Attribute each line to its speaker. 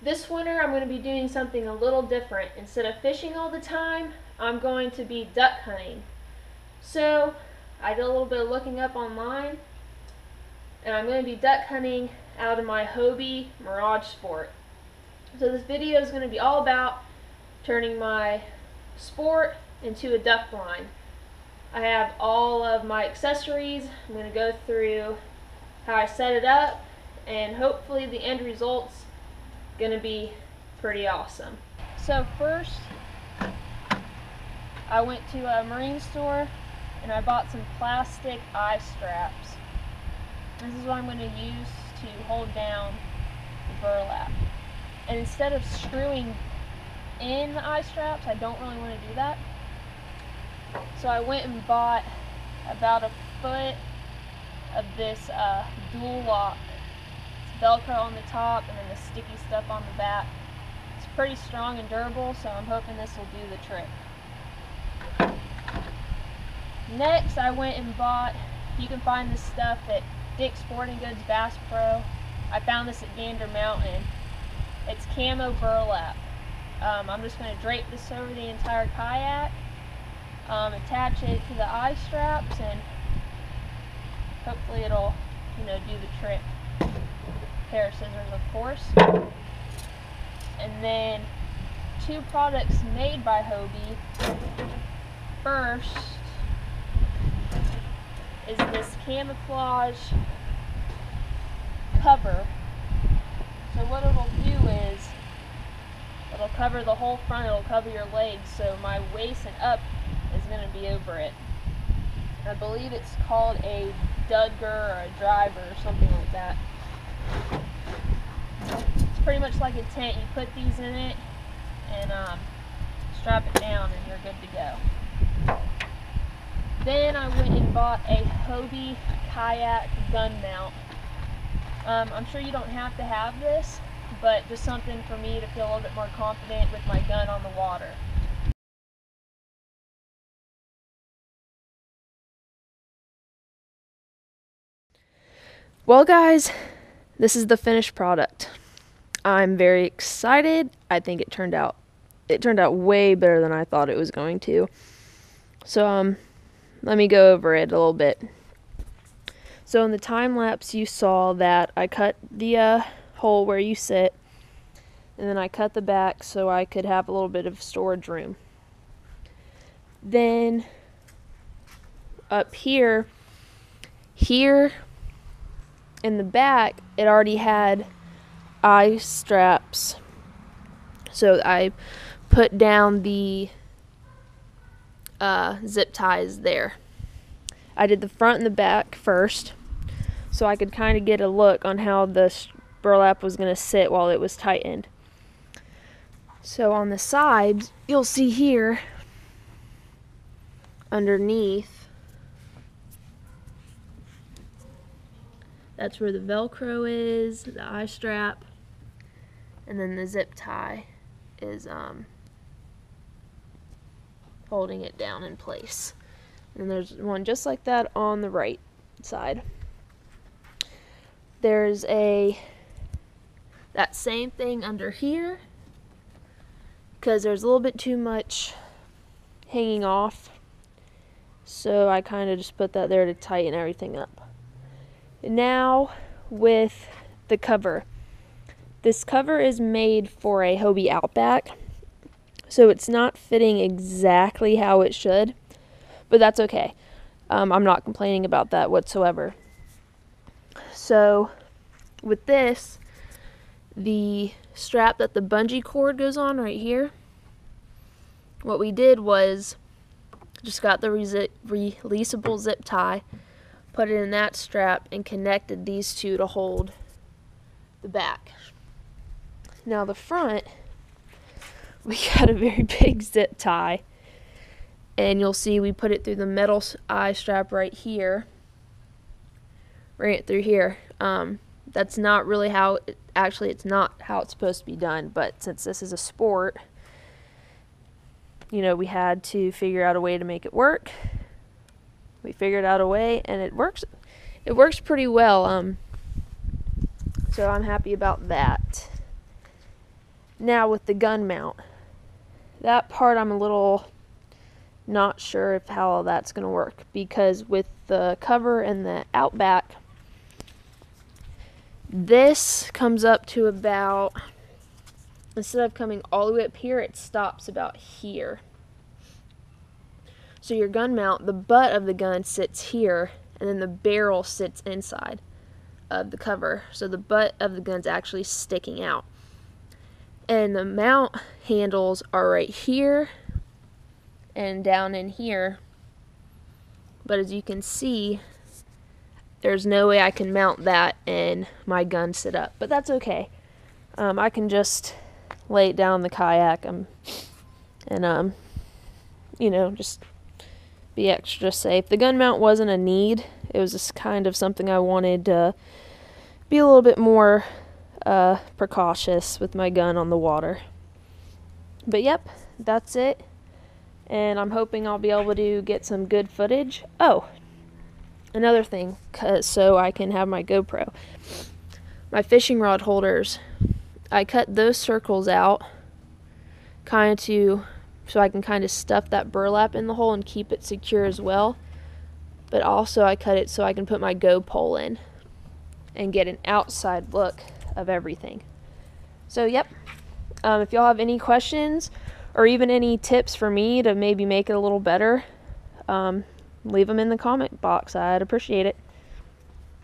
Speaker 1: This winter I'm going to be doing something a little different. Instead of fishing all the time, I'm going to be duck hunting. So I did a little bit of looking up online, and I'm going to be duck hunting out of my Hobie Mirage Sport. So this video is going to be all about turning my Sport into a duck blind. I have all of my accessories. I'm going to go through how I set it up, and hopefully the end result's going to be pretty awesome. So first, I went to a marine store and I bought some plastic eye straps. This is what I'm going to use to hold down the burlap. And instead of screwing in the eye straps, I don't really want to do that. So I went and bought about a foot of this dual lock. It's Velcro on the top and then the sticky stuff on the back. It's pretty strong and durable, so I'm hoping this will do the trick. Next, I went and bought, you can find this stuff at Dick's Sporting Goods, Bass Pro. I found this at Gander Mountain. It's camo burlap. I'm just going to drape this over the entire kayak, attach it to the eye straps, and hopefully it'll, do the trick. Pair of scissors, of course. And then two products made by Hobie. First is this camouflage cover. So what it'll do is it'll cover the whole front, it'll cover your legs, so my waist and up is going to be over it. I believe it's called a dugger or a driver or something like that. It's pretty much like a tent. You put these in it and strap it down and you're good to go. Then I went and bought a Hobie Kayak gun mount. I'm sure you don't have to have this, but just something for me to feel a little bit more confident with my gun on the water. Well guys, this is the finished product. I'm very excited. I think it turned out way better than I thought it was going to. So let me go over it a little bit. So in the time lapse you saw that I cut the hole where you sit, and then I cut the back so I could have a little bit of storage room. Then up here in the back, it already had eye straps. So I put down the zip ties there. I did the front and the back first, so I could kind of get a look on how the burlap was going to sit while it was tightened. So on the sides, you'll see here, underneath, that's where the Velcro is, the eye strap, and then the zip tie is holding it down in place. And there's one just like that on the right side. There's that same thing under here, because there's a little bit too much hanging off, so I kind of just put that there to tighten everything up. Now with the cover. This cover is made for a Hobie Outback, so it's not fitting exactly how it should, but that's okay. I'm not complaining about that whatsoever. So with this, the strap that the bungee cord goes on right here, what we did was just got the releasable zip tie, put it in that strap, and connected these two to hold the back. Now the front, we got a very big zip tie, and you'll see we put it through the metal eye strap right here, right through here. That's not really how, it's not how it's supposed to be done, but since this is a sport, we had to figure out a way to make it work. We figured out a way, and it works pretty well. So I'm happy about that. Now with the gun mount, that part I'm a little not sure if how that's going to work, because with the cover and the Outback, this comes up to about, instead of coming all the way up here, it stops about here. So your gun mount, the butt of the gun sits here, and then the barrel sits inside of the cover. So the butt of the gun's actually sticking out. And the mount handles are right here and down in here. But as you can see, there's no way I can mount that and my gun sit up. But that's okay. I can just lay it down in the kayak and you know, just be extra safe. The gun mount wasn't a need. It was just kind of something I wanted to be a little bit more precautious with my gun on the water. But yep, that's it. And I'm hoping I'll be able to get some good footage. Oh, another thing, so I can have my GoPro. My fishing rod holders, I cut those circles out kind of so I can kind of stuff that burlap in the hole and keep it secure as well. But also I cut it so I can put my Go pole in and get an outside look of everything. So yep, if y'all have any questions or even any tips for me to maybe make it a little better, leave them in the comment box. I'd appreciate it.